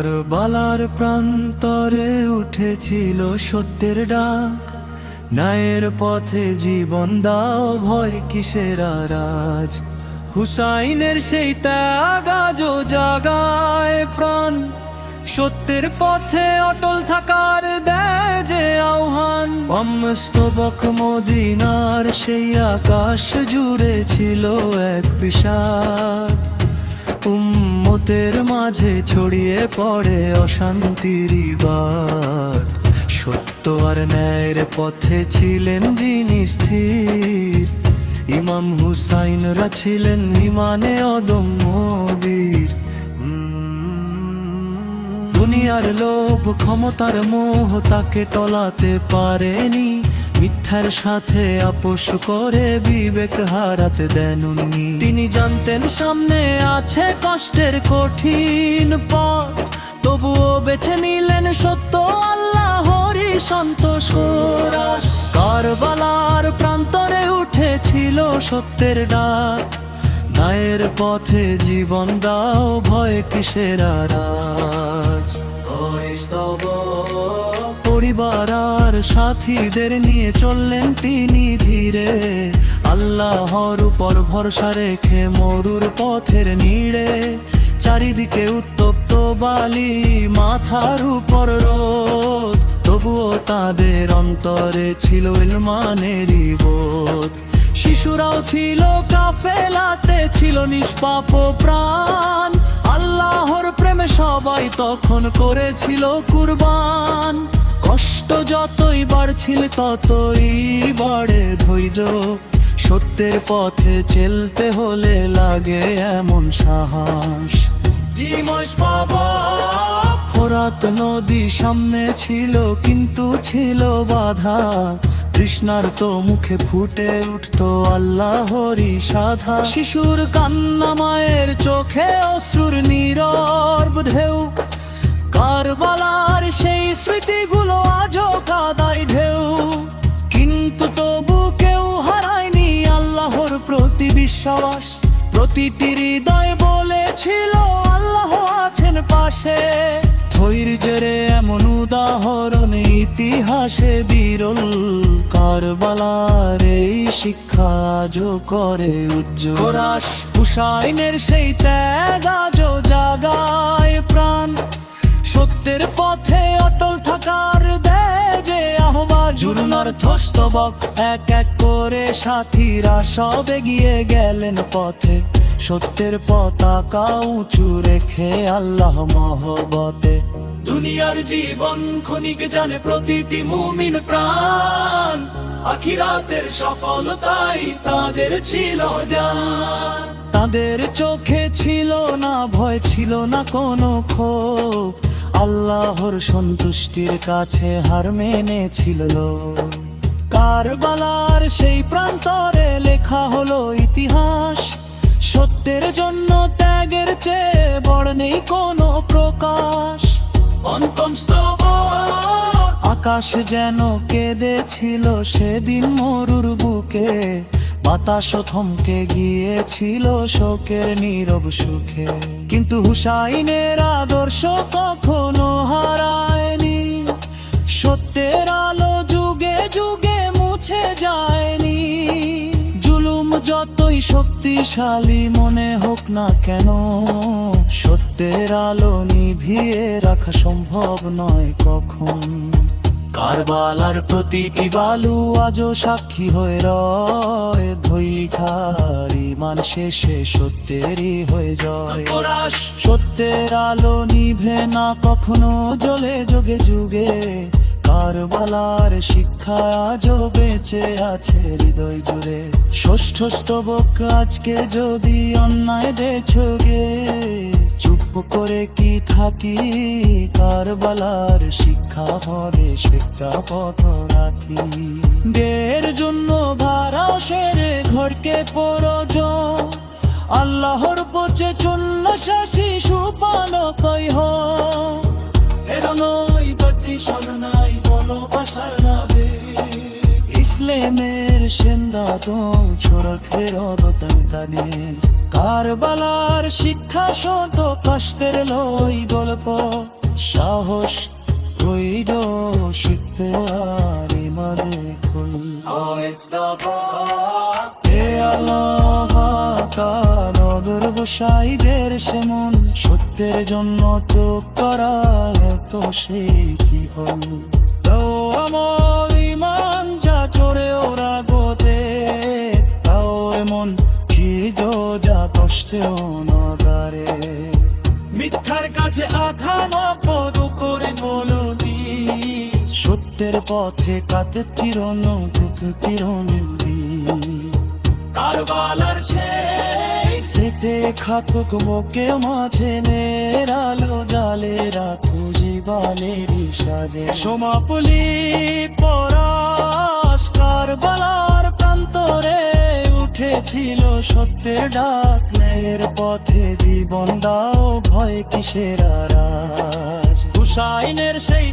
কারবালার প্রান্তরে উঠেছিল সত্যের ডাক, ন্যায়ের পথে জীবন দাও, ভয় কিসের আরাজ। হুসাইনের সেই ত্যাগ আজও জাগায় প্রাণ, সত্যের পথে অটল থাকার দেয় যে আহ্বান। মস্তবক মদিনার সেই আকাশ জুড়ে ছিল এক বিষাদ, উম্মতের মাঝে ছড়িয়ে পড়ে অশান্তির বাত। সত্য আর ন্যায়ের পথে ছিলেন যিনি স্থির, ইমাম হুসাইনরা ছিলেন ইমানে অদম্য বীর। দুনিয়ার লোভ ক্ষমতার মোহ তাকে টলাতে পারেনি, মিথ্যার সাথে আপোষ করে বিবেক হারাতে দেননি। তিনি জানতেন সামনে আছে কষ্টের কঠিন পথ, তবুও বেছে নিলেন সত্য, আল্লাহরই সন্তোষ। কারবালার প্রান্তরে উঠেছিল সত্যের ডাক, ন্যায়ের পথে জীবন দাও, ভয় কিসের আরাজ। পরিবার আর সাথীদের নিয়ে চললেন তিনি ধীরে, আল্লাহর উপর ভরসা রেখে মরুর পথের নীড়ে। চারিদিকে উত্তপ্ত বালি, মাথার উপর রোদ, তবুও তাদের অন্তরে ছিল ইলমানেরই বোধ। শিশুরাও ছিল কাফেলাতে, ছিল নিষ্পাপ প্রাণ, আল্লাহর প্রেমে সবাই তখন করেছিল কুরবান। কষ্ট যতই বাড়ছিল ততই বাড়ে ধৈর্য, সত্যের পথে চলতে হলে লাগে এমন সাহস। ফোরাত নদী সামনে ছিল কিন্তু ছিল বাধা, তৃষ্ণার তো মুখে ফুটে উঠতো আল্লাহরই সাধা। শিশুর কান্না, মায়ের চোখে অশ্রুর নীরব ঢেউ, কারবালার সেই স্মৃতিগুলো আজও কাদায় ঢেউ। কিন্তু তবু কেউ হারায়নি আল্লাহর প্রতি বিশ্বাস, প্রতিটি হৃদয় বলেছিল আল্লাহ আছেন পাশে। ধৈর্যের এমন উদাহরণ ইতিহাসে বিরল, কারবালার এই শিক্ষা আজও করে উজ্জ্বল। হুসাইনের সেই ত্যাগ আজও জাগায় প্রাণ, সত্যের পথে অটল থাকার দেয় যে আহ্বান। জুলুনার ধ্বস্তবক এক এক করে সাথীরা সব এগিয়ে গেলেন পথে, সত্যের পতাকা উঁচু রেখে আল্লাহ মহব্বতে। দুনিয়ার জীবন ক্ষণিক জানে প্রতিটি মুমিন প্রাণ, আখিরাতের সফলতাই তাদের ছিল জান। তাদের চোখে ছিল না ভয়, ছিল না কোনো ক্ষোভ, আল্লাহর সন্তুষ্টির কাছে হার মেনেছিল। কারবালার সেই প্রান্তরে লেখা হলো ইতিহাস, সত্যের জন্য ত্যাগের চেয়ে বড় নেই কোনো প্রকাশ। আকাশ যেন কেঁদেছিল সেদিন মরুর বুকে, বাতাসও থমকে গিয়েছিল শোকের নীরব সুখে। কিন্তু হুসাইনের আদর্শ কখনো হারায়নি, সত্যের আলো যুগে যুগে মুছে যায়নি। জুলুম যতই শক্তিশালী মনে হোক না কেন, সত্যের আলো নিভিয়ে রাখা সম্ভব নয় কখন। কারবালার প্রতিটি বালু আজও সাক্ষী হয়ে রয়, ধৈর্যের ইমান শেষে সত্যেরই হয়ে যায়। সত্যের আলো নিভে না কখনো, জ্বলে যুগে যুগে, কারবালার শিক্ষা আজও বেঁচে আছে হৃদয় জুড়ে। ষষ্ঠ স্তবক আজকে যদি অন্যায় দেখোগে, চুপ করে কি থাকি, কারবালার শিক্ষা ভরে শিক্ষা পথ রাখি। দের জন্য ভাড়া সেরে ঘরকে প্রয়োজন, আল্লাহর পথে চলল শাসি সুপান কই এর নই গতি শোনাই বলো ভাষার নাবে। মুসলিমের সেন্দাতম ছোড়খের অবতানে কারবালার শিক্ষা শত কষ্টের লই গল্প সাহস রইল শিখতে আর ইমানে খুল হে আল্লাহ কানদর বসাইদের সেমন সত্যের জন্য তো করা এত সেই কি হল আমার ইমান যা চড়ে ওরা গোতে তাও এমন কি যা কষ্টে অনাদারে মিথ্যার কাছে আঘাত পদ করে বলো দি সত্যের পথে কাতে চিরন চিরন কারবালার সেতে খাতুক মোকে মাঝে নেরালো জালে রাখো জীবালের সাজে সমাপলি পরাস কারবালার প্রান্তরে উঠেছিল সত্যের ডাক ন্যায়ের পথে জীবন দাও ভয় কিসের আরাজ হুসাইনের সেই